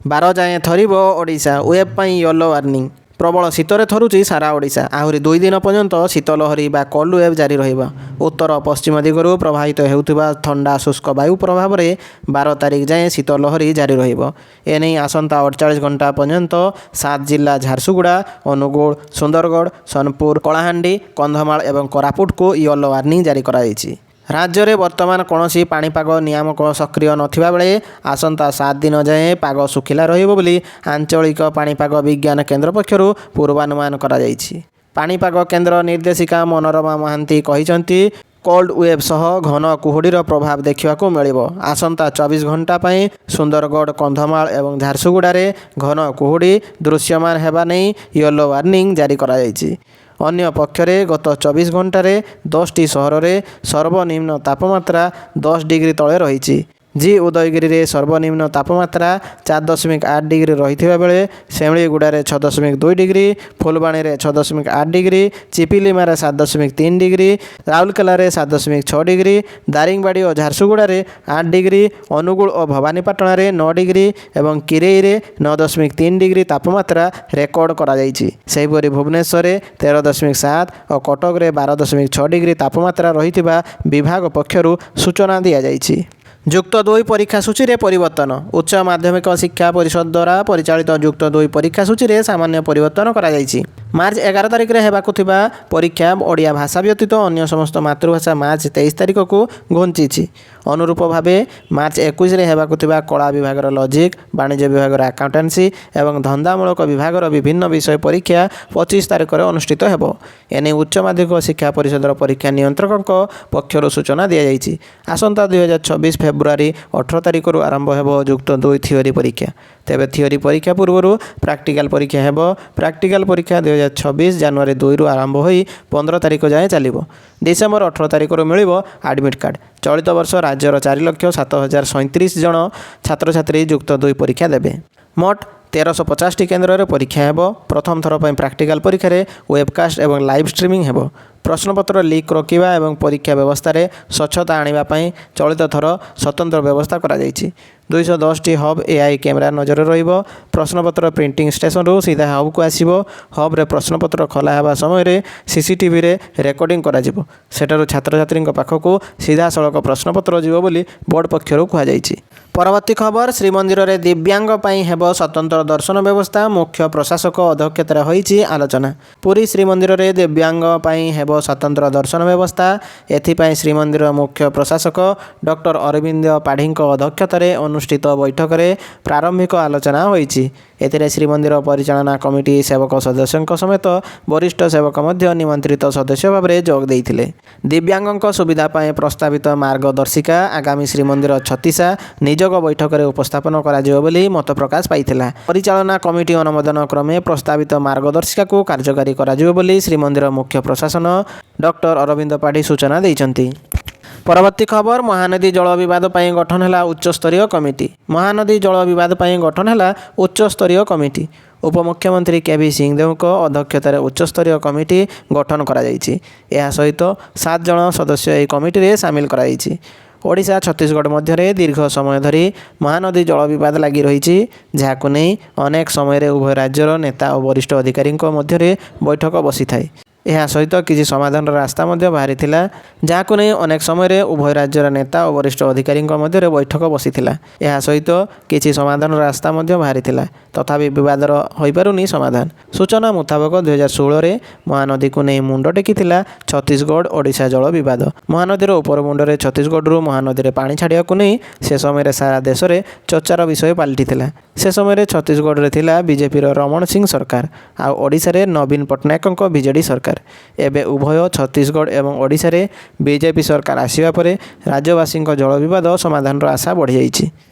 12 ଯାଏଁ ଥରିବ ଓଡ଼ିଶା, ୱେବ୍ ପାଇଁ yellow warning. ପ୍ରବଳ ଶୀତରେ ଥରୁଛି ସାରା ଓଡ଼ିଶା। ଆହୁରି 2 ଦିନ ପର୍ଯ୍ୟନ୍ତ ଶୀତଲହରୀ ବା କୋଲ୍ଡ ୱେଭ୍ ଜାରି ରହିବ। ଉତ୍ତର ପଶ୍ଚିମ ଦିଗରୁ ପ୍ରବାହିତ ହେଉଥିବା ଥଣ୍ଡା ଶୁଷ୍କ ବାୟୁ ପ୍ରଭାବରେ 12 ତାରିଖ ଯାଏଁ ଶୀତଲହରୀ ଜାରି ରହିବ। ଏନେଇ ଆସନ୍ତା 48 ଘଣ୍ଟା ପର୍ଯ୍ୟନ୍ତ 7 ଜିଲ୍ଲା ଝାରସୁଗୁଡ଼ା, ଅନୁଗୁଳ, ସୁନ୍ଦରଗଡ଼, ସୋନପୁର, କଳାହାଣ୍ଡି, କନ୍ଧମାଳ ଏବଂ କୋରାପୁଟକୁ ୟେଲୋ ୱାର୍ଣ୍ଣିଂ ଜାରି କରାଯାଇଛି। ରାଜ୍ୟରେ ବର୍ତ୍ତମାନ କୌଣସି ପାଣିପାଗ ନିୟାମକ ସକ୍ରିୟ ନଥିବା ବେଳେ ଆସନ୍ତା 7 ଦିନ ଯାଏଁ ପାଗ ଶୁଖିଲା ରହିବ ବୋଲି ଆଞ୍ଚଳିକ ପାଣିପାଗ ବିଜ୍ଞାନ କେନ୍ଦ୍ର ପକ୍ଷରୁ ପୂର୍ବାନୁମାନ କରାଯାଇଛି। ପାଣିପାଗ କେନ୍ଦ୍ର ନିର୍ଦ୍ଦେଶିକା ମନୋରମା ମହାନ୍ତି କହିଛନ୍ତି, କୋଲ୍ଡ ୱେଭ୍ ସହ ଘନ କୁହୁଡ଼ିର ପ୍ରଭାବ ଦେଖିବାକୁ ମିଳିବ। ଆସନ୍ତା 24 ଘଣ୍ଟା ପାଇଁ ସୁନ୍ଦରଗଡ଼, କନ୍ଧମାଳ ଏବଂ ଝାରସୁଗୁଡ଼ାରେ ଘନ କୁହୁଡ଼ି ଦୃଶ୍ୟମାନ ହେବା ନେଇ ୟେଲୋ ୱାର୍ଣ୍ଣିଂ ଜାରି କରାଯାଇଛି। ଅନ୍ୟ ପକ୍ଷରେ ଗତ 24 ଘଣ୍ଟାରେ 10ଟି ସହରରେ ସର୍ବନିମ୍ନ ତାପମାତ୍ରା 10 ଡିଗ୍ରୀ ତଳେ ରହିଛି। ଉଦୟଗିରିରେ ସର୍ବନିମ୍ନ ତାପମାତ୍ରା 4.8 ଡିଗ୍ରୀ ରହିଥିବା ବେଳେ ସେମିଳିଗୁଡ଼ାରେ 6.2 ଡିଗ୍ରୀ, ଫୁଲବାଣୀରେ 6.8 ଡିଗ୍ରୀ, ଚିପିଲିମାରେ 7.3 ଡିଗ୍ରୀ, ରାଉରକେଲାରେ 7.6 ଡିଗ୍ରୀ, ଦାରିଙ୍ଗବାଡ଼ି ଓ ଝାରସୁଗୁଡ଼ାରେ 8 ଡିଗ୍ରୀ, ଅନୁଗୁଳ ଓ ଭବାନୀପାଟଣାରେ 9 ଡିଗ୍ରୀ ଏବଂ କିରେଇରେ 9.3 ଡିଗ୍ରୀ ତାପମାତ୍ରା ରେକର୍ଡ କରାଯାଇଛି। ସେହିପରି ଭୁବନେଶ୍ୱରରେ 13.7 ଓ କଟକରେ 12.6 ଡିଗ୍ରୀ ତାପମାତ୍ରା ରହିଥିବା ବିଭାଗ ପକ୍ଷରୁ ସୂଚନା ଦିଆଯାଇଛି। ଯୁକ୍ତ 2 ପରୀକ୍ଷା ସୂଚୀରେ ପରିବର୍ତ୍ତନ। ଉଚ୍ଚ ମାଧ୍ୟମିକ ଶିକ୍ଷା ପରିଷଦ ଦ୍ୱାରା ପରିଚାଳିତ ଯୁକ୍ତ 2 ପରୀକ୍ଷା ସୂଚୀରେ ସାମାନ୍ୟ ପରିବର୍ତ୍ତନ କରାଯାଇଛି। ମାର୍ଚ୍ଚ 11 ତାରିଖରେ ହେବାକୁ ଥିବା ପରୀକ୍ଷା ଓଡ଼ିଆ ଭାଷା ବ୍ୟତୀତ ଅନ୍ୟ ସମସ୍ତ ମାତୃଭାଷା ମାର୍ଚ୍ଚ 23 ତାରିଖକୁ ଘୁଞ୍ଚିଛି। ଅନୁରୂପ ଭାବେ ମାର୍ଚ୍ଚ 21ରେ ହେବାକୁ ଥିବା କଳା ବିଭାଗର ଲଜିକ୍, ବାଣିଜ୍ୟ ବିଭାଗର ଆକାଉଣ୍ଟାନ୍ସି ଏବଂ ଧନ୍ଦାମୂଳକ ବିଭାଗର ବିଭିନ୍ନ ବିଷୟ ପରୀକ୍ଷା 25 ତାରିଖରେ ଅନୁଷ୍ଠିତ ହେବ। ଏନେଇ ଉଚ୍ଚ ମାଧ୍ୟମିକ ଶିକ୍ଷା ପରିଷଦର ପରୀକ୍ଷା ନିୟନ୍ତ୍ରକଙ୍କ ପକ୍ଷରୁ ସୂଚନା ଦିଆଯାଇଛି। ଆସନ୍ତା 2024 ଫେବୃଆରୀ 18 ତାରିଖରୁ ଆରମ୍ଭ ହେବ ଯୁକ୍ତ 2 ଥିଓରି ପରୀକ୍ଷା। ତେବେ ଥିଓରି ପରୀକ୍ଷା ପୂର୍ବରୁ ପ୍ରାକ୍ଟିକାଲ ପରୀକ୍ଷା ହେବ। ପ୍ରାକ୍ଟିକାଲ ପରୀକ୍ଷା 2026 ଜାନୁଆରୀ 2ରୁ ଆରମ୍ଭ ହୋଇ 15 ତାରିଖ ଯାଏଁ ଚାଲିବ। ଡିସେମ୍ବର 18 ତାରିଖରୁ ମିଳିବ ଆଡମିଟ୍ କାର୍ଡ଼। ଚଳିତ ବର୍ଷ ରାଜ୍ୟର 4,07,037 ଜଣ ଛାତ୍ରଛାତ୍ରୀ ଯୁକ୍ତ 2 ପରୀକ୍ଷା ଦେବେ। ମୋଟ 1350ଟି କେନ୍ଦ୍ରରେ ପରୀକ୍ଷା ହେବ। ପ୍ରଥମ ଥର ପାଇଁ ପ୍ରାକ୍ଟିକାଲ ପରୀକ୍ଷାରେ ୱେବକାଷ୍ଟ ଏବଂ ଲାଇଭ୍ ଷ୍ଟ୍ରିମିଂ ହେବ। ପ୍ରଶ୍ନପତ୍ର ଲିକ୍ ରୋକିବା ଏବଂ ପରୀକ୍ଷା ବ୍ୟବସ୍ଥାରେ ସ୍ୱଚ୍ଛତା ଆଣିବା ପାଇଁ ଚଳିତ ଥର ସ୍ୱତନ୍ତ୍ର ବ୍ୟବସ୍ଥା କରାଯାଇଛି। 210ଟି ହବ୍ ଏଆଇ କ୍ୟାମେରା ନଜରରେ ରହିବ। ପ୍ରଶ୍ନପତ୍ର ପ୍ରିଣ୍ଟିଂ ଷ୍ଟେସନରୁ ସିଧା ହବ୍କୁ ଆସିବ। ହବ୍ରେ ପ୍ରଶ୍ନପତ୍ର ଖୋଲା ହେବା ସମୟରେ ସିସିଟିଭିରେ ରେକର୍ଡିଂ କରାଯିବ। ସେଠାରୁ ଛାତ୍ରଛାତ୍ରୀଙ୍କ ପାଖକୁ ସିଧାସଳଖ ପ୍ରଶ୍ନପତ୍ର ଯିବ ବୋଲି ବୋର୍ଡ ପକ୍ଷରୁ କୁହାଯାଇଛି। ପରବର୍ତ୍ତୀ ଖବର, ଶ୍ରୀମନ୍ଦିରରେ ଦିବ୍ୟାଙ୍ଗ ପାଇଁ ହେବ ସ୍ୱତନ୍ତ୍ର ଦର୍ଶନ ବ୍ୟବସ୍ଥା। ମୁଖ୍ୟ ପ୍ରଶାସକ ଅଧ୍ୟକ୍ଷତାରେ ହୋଇଛି ଆଲୋଚନା। ପୁରୀ ଶ୍ରୀମନ୍ଦିରରେ ଦିବ୍ୟାଙ୍ଗ ପାଇଁ ହେବ ସ୍ୱତନ୍ତ୍ର ଦର୍ଶନ ବ୍ୟବସ୍ଥା। ଏଥିପାଇଁ ଶ୍ରୀମନ୍ଦିର ମୁଖ୍ୟ ପ୍ରଶାସକ ଡକ୍ଟର ଅରବିନ୍ଦ ପାଢ଼ୀଙ୍କ ଅଧ୍ୟକ୍ଷତାରେ ଅନୁଷ୍ଠିତ ବୈଠକରେ ପ୍ରାରମ୍ଭିକ ଆଲୋଚନା ହୋଇଛି। ଏଥିରେ ଶ୍ରୀମନ୍ଦିର ପରିଚାଳନା କମିଟି ସେବକ ସଦସ୍ୟଙ୍କ ସମେତ ବରିଷ୍ଠ ସେବକ ମଧ୍ୟ ନିମନ୍ତ୍ରିତ ସଦସ୍ୟ ଭାବରେ ଯୋଗ ଦେଇଥିଲେ। ଦିବ୍ୟାଙ୍ଗଙ୍କ ସୁବିଧା ପାଇଁ ପ୍ରସ୍ତାବିତ ମାର୍ଗଦର୍ଶିକା ଆଗାମୀ ଶ୍ରୀମନ୍ଦିର ଛତିଶା ନିଯୋଗ ବୈଠକରେ ଉପସ୍ଥାପନ କରାଯିବ ବୋଲି ମତ ପ୍ରକାଶ ପାଇଥିଲା। ପରିଚାଳନା କମିଟି ଅନୁମୋଦନ କ୍ରମେ ପ୍ରସ୍ତାବିତ ମାର୍ଗଦର୍ଶିକାକୁ କାର୍ଯ୍ୟକାରୀ କରାଯିବ ବୋଲି ଶ୍ରୀମନ୍ଦିର ମୁଖ୍ୟ ପ୍ରଶାସନ ଡକ୍ଟର ଅରବିନ୍ଦ ପାଢ଼ୀ ସୂଚନା ଦେଇଛନ୍ତି। ପରବର୍ତ୍ତୀ ଖବର, ମହାନଦୀ ଜଳ ବିବାଦ ପାଇଁ ଗଠନ ହେଲା ଉଚ୍ଚସ୍ତରୀୟ କମିଟି। ମହାନଦୀ ଜଳ ବିବାଦ ପାଇଁ ଗଠନ ହେଲା ଉଚ୍ଚସ୍ତରୀୟ କମିଟି। ଉପମୁଖ୍ୟମନ୍ତ୍ରୀ କେଭି ସିଂହଦେଓଙ୍କ ଅଧ୍ୟକ୍ଷତାରେ ଉଚ୍ଚସ୍ତରୀୟ କମିଟି ଗଠନ କରାଯାଇଛି। ଏହା ସହିତ 7 ଜଣ ସଦସ୍ୟ ଏହି କମିଟିରେ ସାମିଲ କରାଯାଇଛି। ଓଡ଼ିଶା ଛତିଶଗଡ଼ ମଧ୍ୟରେ ଦୀର୍ଘ ସମୟ ଧରି ମହାନଦୀ ଜଳ ବିବାଦ ଲାଗି ରହିଛି, ଯାହାକୁ ନେଇ ଅନେକ ସମୟରେ ଉଭୟ ରାଜ୍ୟର ନେତା ଓ ବରିଷ୍ଠ ଅଧିକାରୀଙ୍କ ମଧ୍ୟରେ ବୈଠକ ବସିଥାଏ। ଏହା ସହିତ କିଛି ସମାଧାନର ରାସ୍ତା ମଧ୍ୟ ବାହାରିଥିଲା, ଯାହାକୁ ନେଇ ଅନେକ ସମୟରେ ଉଭୟ ରାଜ୍ୟର ନେତା ଓ ବରିଷ୍ଠ ଅଧିକାରୀଙ୍କ ମଧ୍ୟରେ ବୈଠକ ବସିଥିଲା। ଏହା ସହିତ କିଛି ସମାଧାନର ରାସ୍ତା ମଧ୍ୟ ବାହାରିଥିଲା, ତଥାପି ବିବାଦର ହୋଇପାରୁନି ସମାଧାନ। ସୂଚନା ମୁତାବକ 2016ରେ ମହାନଦୀକୁ ନେଇ ମୁଣ୍ଡ ଟେକିଥିଲା ଛତିଶଗଡ଼ ଓଡ଼ିଶା ଜଳ ବିବାଦ। ମହାନଦୀର ଉପରମୁଣ୍ଡରେ ଛତିଶଗଡ଼ରୁ ମହାନଦୀରେ ପାଣି ଛାଡ଼ିବାକୁ ନେଇ ସେ ସମୟରେ ସାରା ଦେଶରେ ଚର୍ଚ୍ଚାର ବିଷୟ ପାଲଟିଥିଲା। ସେ ସମୟରେ ଛତିଶଗଡ଼ରେ ଥିଲା ବିଜେପିର ରମଣ ସିଂ ସରକାର, ଆଉ ଓଡ଼ିଶାରେ ନବୀନ ପଟ୍ଟନାୟକଙ୍କ ବିଜେଡ଼ି ସରକାର। ଏବେ ଉଭୟ ଛତିଶଗଡ଼ ଏବଂ ଓଡ଼ିଶାରେ ବିଜେପି ସରକାର ଆସିବା ପରେ ରାଜ୍ୟବାସୀଙ୍କ ଜଳ ବିବାଦ ସମାଧାନର ଆଶା ବଢ଼ିଯାଇଛି।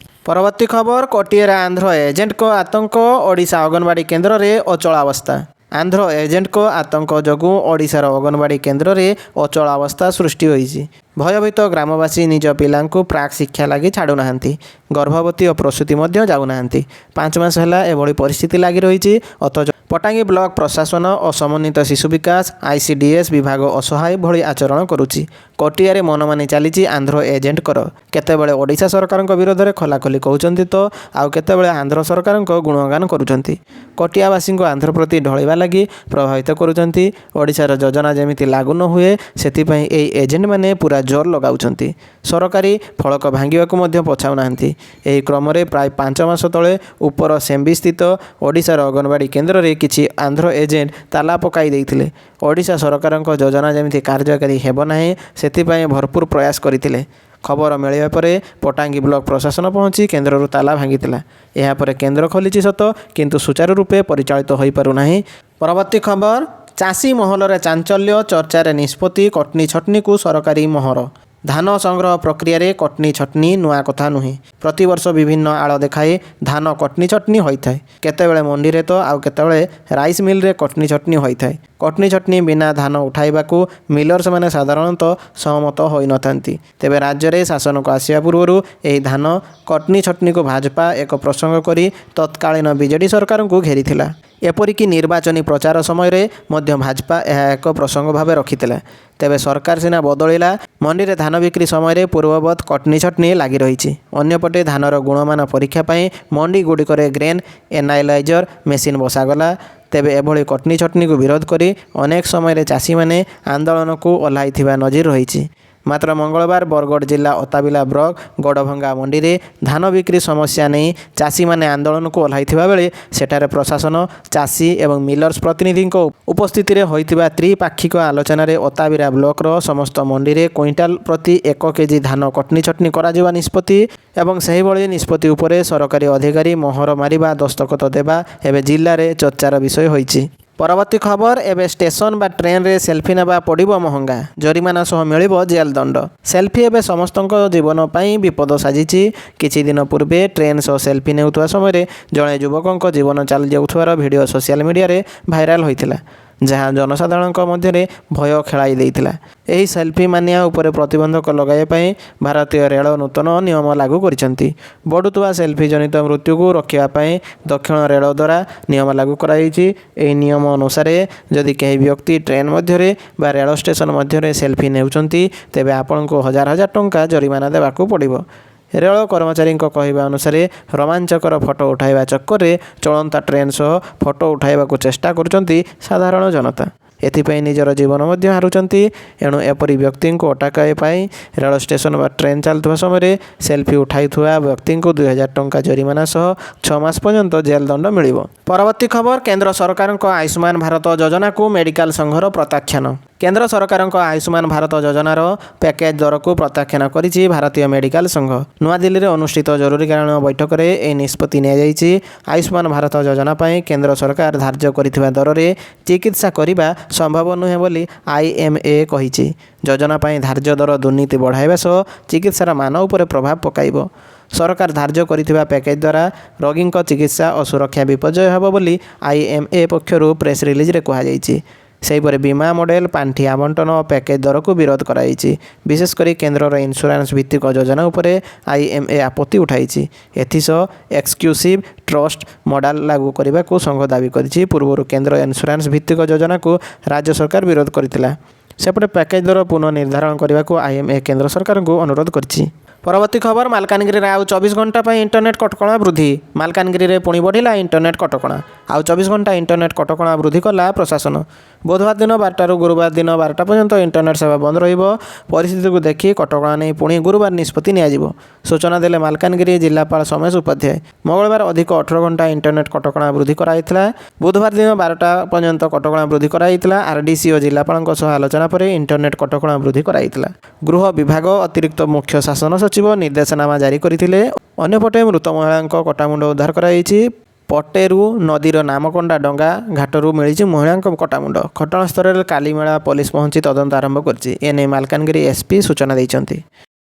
ପରବର୍ତ୍ତୀ ଖବର, କୋଟିଏରେ ଆନ୍ଧ୍ର ଏଜେଣ୍ଟଙ୍କ ଆତଙ୍କ, ଓଡ଼ିଶା ଅଙ୍ଗନବାଡ଼ି କେନ୍ଦ୍ରରେ ଅଚଳାବସ୍ଥା। ଆନ୍ଧ୍ର ଏଜେଣ୍ଟଙ୍କ ଆତଙ୍କ ଯୋଗୁଁ ଓଡ଼ିଶାର ଅଙ୍ଗନବାଡ଼ି କେନ୍ଦ୍ରରେ ଅଚଳାବସ୍ଥା ସୃଷ୍ଟି ହୋଇଛି। ଭୟଭୀତ ଗ୍ରାମବାସୀ ନିଜ ପିଲାଙ୍କୁ ପ୍ରାକ୍ ଶିକ୍ଷା ଲାଗି ଛାଡ଼ୁନାହାନ୍ତି। ଗର୍ଭବତୀ ଓ ପ୍ରସୂତି ମଧ୍ୟ ଯାଉନାହାନ୍ତି। 5 ମାସ ହେଲା ଏଭଳି ପରିସ୍ଥିତି ଲାଗି ରହିଛି। ଅଥଚ ପଟାଙ୍ଗୀ ବ୍ଲକ ପ୍ରଶାସନ ଓ ସମନ୍ୱିତ ଶିଶୁ ବିକାଶ ICDS ବିଭାଗ ଅସହାୟ ଭଳି ଆଚରଣ କରୁଛି। କଟିଆରେ ମନମାନି ଚାଲିଛି ଆନ୍ଧ୍ର ଏଜେଣ୍ଟଙ୍କର। କେତେବେଳେ ଓଡ଼ିଶା ସରକାରଙ୍କ ବିରୋଧରେ ଖୋଲାଖୋଲି କହୁଛନ୍ତି ତ ଆଉ କେତେବେଳେ ଆନ୍ଧ୍ର ସରକାରଙ୍କ ଗୁଣଗାନ କରୁଛନ୍ତି। କଟିଆବାସୀଙ୍କୁ ଆନ୍ଧ୍ର ପ୍ରତି ଢଳିବା ଲାଗି ପ୍ରଭାବିତ କରୁଛନ୍ତି। ଓଡ଼ିଶାର ଯୋଜନା ଯେମିତି ଲାଗୁ ନ ହୁଏ ସେଥିପାଇଁ ଏହି ଏଜେଣ୍ଟମାନେ ପୁରା ଜୋର ଲଗାଉଛନ୍ତି। ସରକାରୀ ଫଳକ ଭାଙ୍ଗିବାକୁ ମଧ୍ୟ ପଛାଉନାହାନ୍ତି। ଏହି କ୍ରମରେ ପ୍ରାୟ 5 ମାସ ତଳେ ଉପର ସେମ୍ବି ସ୍ଥିତ ଓଡ଼ିଶାର ଅଙ୍ଗନବାଡ଼ି କେନ୍ଦ୍ରରେ କିଛି ଆନ୍ଧ୍ର ଏଜେଣ୍ଟ ତାଲା ପକାଇ ଦେଇଥିଲେ। ଓଡ଼ିଶା ସରକାରଙ୍କ ଯୋଜନା ଯେମିତି କାର୍ଯ୍ୟକାରୀ ହେବ ନାହିଁ ସେଥିପାଇଁ ଭରପୁର ପ୍ରୟାସ କରିଥିଲେ। ଖବର ମିଳିବା ପରେ ପଟାଙ୍ଗୀ ବ୍ଲକ ପ୍ରଶାସନ ପହଞ୍ଚି କେନ୍ଦ୍ରରୁ ତାଲା ଭାଙ୍ଗିଥିଲା। ଏହାପରେ କେନ୍ଦ୍ର ଖୋଲିଛି ସତ କିନ୍ତୁ ସୁଚାରୁ ରୂପେ ପରିଚାଳିତ ହୋଇପାରୁନାହିଁ। ପରବର୍ତ୍ତୀ ଖବର, ଚାଷୀ ମହଲରେ ଚାଞ୍ଚଲ୍ୟ, ଚର୍ଚ୍ଚାରେ ନିଷ୍ପତ୍ତି କଟନୀ ଛଟନୀକୁ ସରକାରୀ ମୋହର। ଧାନ ସଂଗ୍ରହ ପ୍ରକ୍ରିୟାରେ କଟନୀ ଛଟନୀ ନୂଆ କଥା ନୁହେଁ। ପ୍ରତିବର୍ଷ ବିଭିନ୍ନ ଆଳ ଦେଖାଇ ଧାନ କଟନୀ ଛଟନୀ ହୋଇଥାଏ। କେତେବେଳେ ମଣ୍ଡିରେ ତ ଆଉ କେତେବେଳେ ରାଇସ୍ ମିଲରେ କଟନୀ ଛଟନୀ ହୋଇଥାଏ। କଟନୀ ଛଟନୀ ବିନା ଧାନ ଉଠାଇବାକୁ ମିଲର୍ସମାନେ ସାଧାରଣତଃ ସହମତ ହୋଇନଥାନ୍ତି। ତେବେ ରାଜ୍ୟରେ ଶାସନକୁ ଆସିବା ପୂର୍ବରୁ ଏହି ଧାନ କଟନୀ ଛଟନୀକୁ ଭାଜପା ଏକ ପ୍ରସଙ୍ଗ କରି ତତ୍କାଳୀନ ବିଜେଡି ସରକାରଙ୍କୁ ଘେରିଥିଲା। ଏପରିକି ନିର୍ବାଚନୀ ପ୍ରଚାର ସମୟରେ ମଧ୍ୟ ଭାଜପା ଏହା ଏକ ପ୍ରସଙ୍ଗ ଭାବେ ରଖିଥିଲା। ତେବେ ସରକାର ସିନା ବଦଳିଲା, ମଣ୍ଡିରେ ଧାନ ବିକ୍ରି ସମୟରେ ପୂର୍ବବତ୍ କଟନୀ ଛଟନୀ ଲାଗି ରହିଛି। ଅନ୍ୟପଟେ ଧାନର ଗୁଣମାନ ପରୀକ୍ଷା ପାଇଁ ମଣ୍ଡିଗୁଡ଼ିକରେ ଗ୍ରେନ୍ ଏନାଲାଇଜର ମେସିନ୍ ବସାଗଲା। ତେବେ ଏଭଳି କଟନୀ ଛଟନୀକୁ ବିରୋଧ କରି ଅନେକ ସମୟରେ ଚାଷୀମାନେ ଆନ୍ଦୋଳନକୁ ଓହ୍ଲାଇଥିବା ନଜିର ରହିଛି। ମାତ୍ର ମଙ୍ଗଳବାର ବରଗଡ଼ ଜିଲ୍ଲା ଅତାବିଲା ବ୍ଲକ ଗଡ଼ଭଙ୍ଗା ମଣ୍ଡିରେ ଧାନ ବିକ୍ରି ସମସ୍ୟା ନେଇ ଚାଷୀମାନେ ଆନ୍ଦୋଳନକୁ ଓହ୍ଲାଇଥିବା ବେଳେ ସେଠାରେ ପ୍ରଶାସନ, ଚାଷୀ ଏବଂ ମିଲର୍ସ ପ୍ରତିନିଧିଙ୍କ ଉପସ୍ଥିତିରେ ହୋଇଥିବା ତ୍ରିପାକ୍ଷିକ ଆଲୋଚନାରେ ଅତାବିରା ବ୍ଲକର ସମସ୍ତ ମଣ୍ଡିରେ କ୍ୱିଣ୍ଟାଲ ପ୍ରତି 1 କେଜି ଧାନ କଟନୀ ଛଟନୀ କରାଯିବା ନିଷ୍ପତ୍ତି ଏବଂ ସେହିଭଳି ନିଷ୍ପତ୍ତି ଉପରେ ସରକାରୀ ଅଧିକାରୀ ମୋହର ମାରିବା, ଦସ୍ତଖତ ଦେବା ଏବେ ଜିଲ୍ଲାରେ ଚର୍ଚ୍ଚାର ବିଷୟ ହୋଇଛି। ପରବର୍ତ୍ତୀ ଖବର, ଏବେ ଷ୍ଟେସନ ବା ଟ୍ରେନରେ ସେଲ୍ଫି ନେବା ପଡ଼ିବ ମହଙ୍ଗା, ଜରିମାନା ସହ ମିଳିବ ଜେଲ୍ ଦଣ୍ଡ। ସେଲ୍ଫି ଏବେ ସମସ୍ତଙ୍କ ଜୀବନ ପାଇଁ ବିପଦ ସାଜିଛି। କିଛି ଦିନ ପୂର୍ବେ ଟ୍ରେନ୍ ସହ ସେଲ୍ଫି ନେଉଥିବା ସମୟରେ ଜଣେ ଯୁବକଙ୍କ ଜୀବନ ଚାଲିଯାଉଥିବାର ଭିଡ଼ିଓ ସୋସିଆଲ ମିଡ଼ିଆରେ ଭାଇରାଲ ହୋଇଥିଲା, ଯାହା ଜନସାଧାରଣଙ୍କ ମଧ୍ୟରେ ଭୟ ଖେଳାଇ ଦେଇଥିଲା। ଏହି ସେଲ୍ଫି ମାନିଆ ଉପରେ ପ୍ରତିବନ୍ଧକ ଲଗାଇବା ପାଇଁ ଭାରତୀୟ ରେଳ ନୂତନ ନିୟମ ଲାଗୁ କରିଛନ୍ତି। ବଢ଼ୁଥିବା ସେଲ୍ଫି ଜନିତ ମୃତ୍ୟୁକୁ ରୋକିବା ପାଇଁ ଦକ୍ଷିଣ ରେଳ ଦ୍ୱାରା ନିୟମ ଲାଗୁ କରାଯାଇଛି। ଏହି ନିୟମ ଅନୁସାରେ ଯଦି କେହି ବ୍ୟକ୍ତି ଟ୍ରେନ୍ ମଧ୍ୟରେ ବା ରେଳ ଷ୍ଟେସନ ମଧ୍ୟରେ ସେଲ୍ଫି ନେଉଛନ୍ତି ତେବେ ଆପଣଙ୍କୁ ହଜାର ହଜାର ଟଙ୍କା ଜରିମାନା ଦେବାକୁ ପଡ଼ିବ। ରେଳ କର୍ମଚାରୀଙ୍କ କହିବା ଅନୁସାରେ ରୋମାଞ୍ଚକର ଫଟୋ ଉଠାଇବା ଚକ୍କରରେ ଚଳନ୍ତା ଟ୍ରେନ୍ ସହ ଫଟୋ ଉଠାଇବାକୁ ଚେଷ୍ଟା କରୁଛନ୍ତି ସାଧାରଣ ଜନତା। ଏଥିପାଇଁ ନିଜର ଜୀବନ ମଧ୍ୟ ହାରୁଛନ୍ତି। ଏଣୁ ଏପରି ବ୍ୟକ୍ତିଙ୍କୁ ଅଟକାଇବା ପାଇଁ ରେଳ ଷ୍ଟେସନ ବା ଟ୍ରେନ୍ ଚାଲୁଥିବା ସମୟରେ ସେଲ୍ଫି ଉଠାଇଥିବା ବ୍ୟକ୍ତିଙ୍କୁ 2000 ଟଙ୍କା ଜରିମାନା ସହ 6 ମାସ ପର୍ଯ୍ୟନ୍ତ ଜେଲ୍ ଦଣ୍ଡ ମିଳିବ। ପରବର୍ତ୍ତୀ ଖବର, କେନ୍ଦ୍ର ସରକାରଙ୍କ ଆୟୁଷ୍ମାନ ଭାରତ ଯୋଜନାକୁ ମେଡିକାଲ ସଂଘର ପ୍ରତ୍ୟାଖ୍ୟାନ। କେନ୍ଦ୍ର ସରକାରଙ୍କ ଆୟୁଷ୍ମାନ ଭାରତ ଯୋଜନାର ପ୍ୟାକେଜ ଦରକୁ ପ୍ରତ୍ୟାଖ୍ୟାନ କରିଛି ଭାରତୀୟ ମେଡିକାଲ ସଂଘ। ନୂଆଦିଲ୍ଲୀରେ ଅନୁଷ୍ଠିତ ଜରୁରୀକାଳୀନ ବୈଠକରେ ଏହି ନିଷ୍ପତ୍ତି ନିଆଯାଇଛି। ଆୟୁଷ୍ମାନ ଭାରତ ଯୋଜନା ପାଇଁ କେନ୍ଦ୍ର ସରକାର ଧାର୍ଯ୍ୟ କରିଥିବା ଦରରେ ଚିକିତ୍ସା କରିବା ସମ୍ଭବ ନୁହେଁ ବୋଲି IMA କହିଛି। ଯୋଜନା ପାଇଁ ଧାର୍ଯ୍ୟ ଦର ଦୁର୍ନୀତି ବଢ଼ାଇବା ସହ ଚିକିତ୍ସାର ମାନ ଉପରେ ପ୍ରଭାବ ପକାଇବ। ସରକାର ଧାର୍ଯ୍ୟ କରିଥିବା ପ୍ୟାକେଜ ଦ୍ୱାରା ରୋଗୀଙ୍କ ଚିକିତ୍ସା ଓ ସୁରକ୍ଷା ବିପର୍ଯ୍ୟୟ ହେବ ବୋଲି IMA ପକ୍ଷରୁ ପ୍ରେସ୍ ରିଲିଜରେ କୁହାଯାଇଛି। ସେହିପରି ବୀମା ମଡେଲ, ପାଣ୍ଠି ଆବଣ୍ଟନ ଓ ପ୍ୟାକେଜ ଦରକୁ ବିରୋଧ କରାଯାଇଛି। ବିଶେଷ କରି କେନ୍ଦ୍ରର ଇନ୍ସୁରାନ୍ସ ଭିତ୍ତିକ ଯୋଜନା ଉପରେ IMA ଆପତ୍ତି ଉଠାଇଛି। ଏଥିସହ ଏକ୍ସକ୍ଲୁସିଭ ଟ୍ରଷ୍ଟ ମଡେଲ ଲାଗୁ କରିବାକୁ ସଂଘ ଦାବି କରିଛି। ପୂର୍ବରୁ କେନ୍ଦ୍ର ଇନ୍ସୁରାନ୍ସ ଭିତ୍ତିକ ଯୋଜନାକୁ ରାଜ୍ୟ ସରକାର ବିରୋଧ କରିଥିଲା। ସେପଟେ ପ୍ୟାକେଜ ଦର ପୁନଃନିର୍ଦ୍ଧାରଣ କରିବାକୁ IMA କେନ୍ଦ୍ର ସରକାରଙ୍କୁ ଅନୁରୋଧ କରିଛି। ପରବର୍ତ୍ତୀ ଖବର, ମାଲକାନଗିରିରେ ଆଉ 24 ଘଣ୍ଟା ପାଇଁ ଇଣ୍ଟରନେଟ୍ କଟକଣା ବୃଦ୍ଧି। ମାଲକାନଗିରିରେ ପୁଣି ବଢ଼ିଲା ଇଣ୍ଟରନେଟ୍ କଟକଣା। ଆଉ 24 ଘଣ୍ଟା ଇଣ୍ଟରନେଟ୍ କଟକଣା ବୃଦ୍ଧି କଲା ପ୍ରଶାସନ। ବୁଧବାର ଦିନ 12ଟାରୁ ଗୁରୁବାର ଦିନ 12ଟା ପର୍ଯ୍ୟନ୍ତ ଇଣ୍ଟରନେଟ୍ ସେବା ବନ୍ଦ ରହିବ। ପରିସ୍ଥିତିକୁ ଦେଖି କଟକଣା ନେଇ ପୁଣି ଗୁରୁବାର ନିଷ୍ପତ୍ତି ନିଆଯିବ। ସୂଚନା ଦେଲେ ମାଲକାନଗିରି ଜିଲ୍ଲାପାଳ ସୋମେଶ ଉପାଧ୍ୟାୟ। ମଙ୍ଗଳବାର ଅଧିକ 18 ଘଣ୍ଟା ଇଣ୍ଟରନେଟ୍ କଟକଣା ବୃଦ୍ଧି କରାଯାଇଥିଲା। ବୁଧବାର ଦିନ 12ଟା ପର୍ଯ୍ୟନ୍ତ କଟକଣା ବୃଦ୍ଧି କରାଯାଇଥିଲା। RDC ଓ ଜିଲ୍ଲାପାଳଙ୍କ ସହ ଆଲୋଚନା ପରେ ଇଣ୍ଟରନେଟ୍ କଟକଣା ବୃଦ୍ଧି କରାଯାଇଥିଲା। ଗୃହ ବିଭାଗ ଅତିରିକ୍ତ ମୁଖ୍ୟ ଶାସନ ସଚିବ ନିର୍ଦ୍ଦେଶନାମା ଜାରି କରିଥିଲେ। ଅନ୍ୟପଟେ ମୃତ ମହିଳାଙ୍କ କଟାମୁଣ୍ଡ ଉଦ୍ଧାର କରାଯାଇଛି। ପଟେରୁ ନଦୀର ନାମକଣ୍ଡା ଡଙ୍ଗା ଘାଟରୁ ମିଳିଛି ମହିଳାଙ୍କ କଟାମୁଣ୍ଡ। ଘଟଣାସ୍ଥଳରେ କାଲିମେଳା ପୋଲିସ ପହଞ୍ଚି ତଦନ୍ତ ଆରମ୍ଭ କରିଛି। ଏନେଇ ମାଲକାନଗିରି SP ସୂଚନା ଦେଇଛନ୍ତି।